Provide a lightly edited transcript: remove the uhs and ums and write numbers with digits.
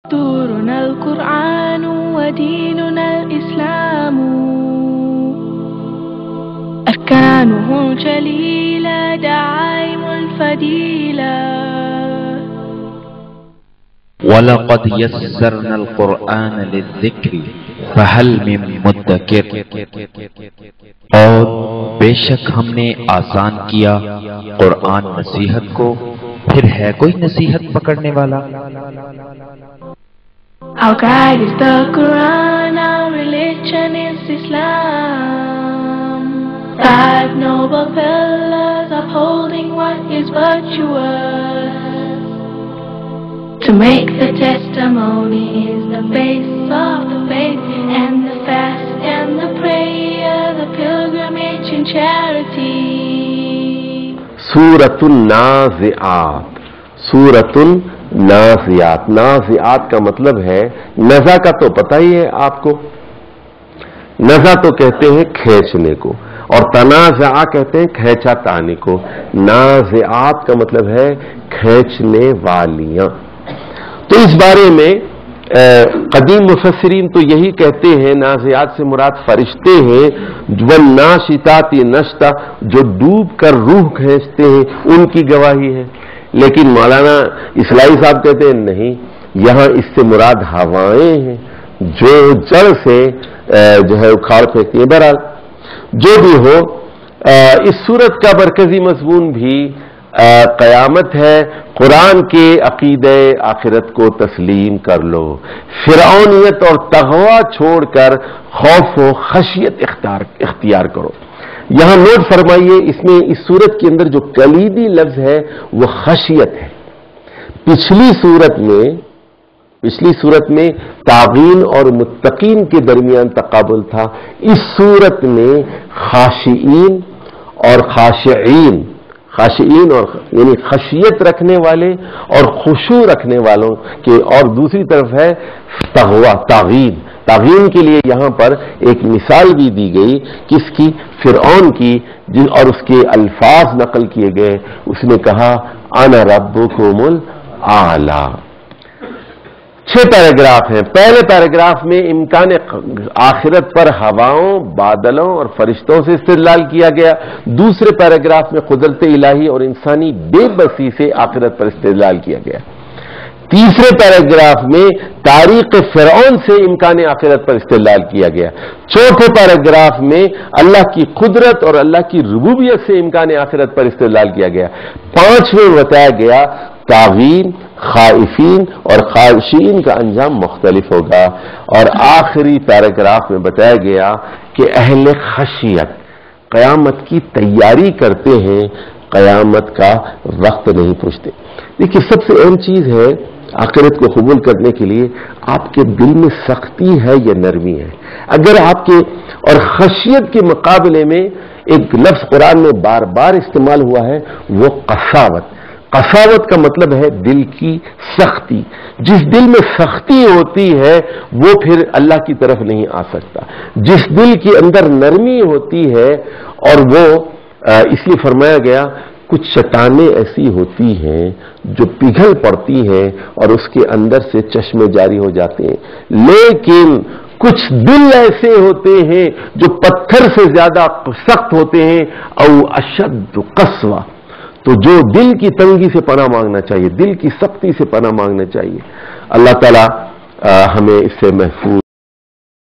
دستورنا القرآن وديننا الإسلام أركانه جليلة دعائم الفضيلة وَلَقَدْ يَسَّرْنَا الْقُرْآنَ لِلذِّكْرِ فَهَلْ مِن مُدَّكِرٍ، اور بے شک ہم نے آسان کیا قرآن نصیحت کو، پھر ہے کوئی نصیحت پکڑنے والا؟ Our guide is the Quran, our religion is Islam. 5 noble pillars upholding what is virtuous. To make the testimony is the base of the faith, and the fast and the prayer, the pilgrimage and charity. سورۃ النازعات، سورۃ النازعات، نازعات کا مطلب ہے نزع کا تو پتہ ہی ہے آپ کو، نزع تو کہتے ہیں کھینچنے کو، اور تنازع کہتے ہیں کھینچا تانی کو۔ نازعات کا مطلب ہے کھینچنے والیاں۔ تو اس بارے میں قدیم مفسرین تو یہی کہتے ہیں نازعات سے مراد فرشتے ہیں، والناشطات نشطا، جو ڈوب کر روح کھینچتے ہیں، ان کی گواہی ہے۔ لیکن مولانا اصلاحی صاحب کہتے ہیں نہیں، یہاں اس سے مراد ہوائیں ہیں جو جڑ سے جو ہے اکھاڑ پھینکتی ہیں۔ بہرحال جو بھی ہو، اس سورت کا مرکزی مضمون بھی قیامت ہے۔ قرآن کے عقیدہ آخرت کو تسلیم کر لو، فرعونیت اور تغوا چھوڑ کر خوف و خشیت اختیار کرو۔ یہاں نوٹ فرمائیے، اس میں اس سورت کے اندر جو کلیدی لفظ ہے وہ خشیت ہے۔ پچھلی صورت میں تاغین اور متقین کے درمیان تقابل تھا، اس صورت میں خاشعین اور خاشعین اور یعنی خشیت رکھنے والے اور خشوع رکھنے والوں کے، اور دوسری طرف ہے تغوا، تاغین کے لیے یہاں پر ایک مثال بھی دی گئی، کس کی؟ فرعون کی، اور اس کے الفاظ نقل کیے گئے۔ اس نے کہا انا ربکم الاعلی۔ 6 پیراگراف ہیں۔ پہلے پیراگراف میں امکان آخرت پر ہواؤں، بادلوں اور فرشتوں سے استدلال کیا گیا۔ دوسرے پیراگراف میں قدرت الہی اور انسانی بے بسی سے آخرت پر استدلال کیا گیا۔ تیسرے پیراگراف میں تاریخ فرعون سے امکان آخرت پر استدلال کیا گیا۔ چوتھے پیراگراف میں اللہ کی قدرت اور اللہ کی ربوبیت سے امکان آخرت پر استدلال کیا گیا۔ 5ویں بتایا گیا تاغین، خائفین اور خاشعین کا انجام مختلف ہوگا، اور آخری پیراگراف میں بتایا گیا کہ اہل خشیت قیامت کی تیاری کرتے ہیں، قیامت کا وقت نہیں پوچھتے۔ دیکھیے، سب سے اہم چیز ہے آخرت کو قبول کرنے کے لیے آپ کے دل میں سختی ہے یا نرمی ہے۔ اگر آپ کے اور خشیت کے مقابلے میں ایک لفظ قرآن میں بار بار استعمال ہوا ہے، وہ قساوت۔ قساوت کا مطلب ہے دل کی سختی۔ جس دل میں سختی ہوتی ہے وہ پھر اللہ کی طرف نہیں آ سکتا۔ جس دل کے اندر نرمی ہوتی ہے، اور وہ اس لیے فرمایا گیا کچھ چٹانیں ایسی ہوتی ہیں جو پگھل پڑتی ہیں اور اس کے اندر سے چشمے جاری ہو جاتے ہیں، لیکن کچھ دل ایسے ہوتے ہیں جو پتھر سے زیادہ سخت ہوتے ہیں، او اشد قسوہ۔ تو جو دل کی تنگی سے پناہ مانگنا چاہیے، دل کی سختی سے پناہ مانگنا چاہیے۔ اللہ تعالی ہمیں اس سے محفوظ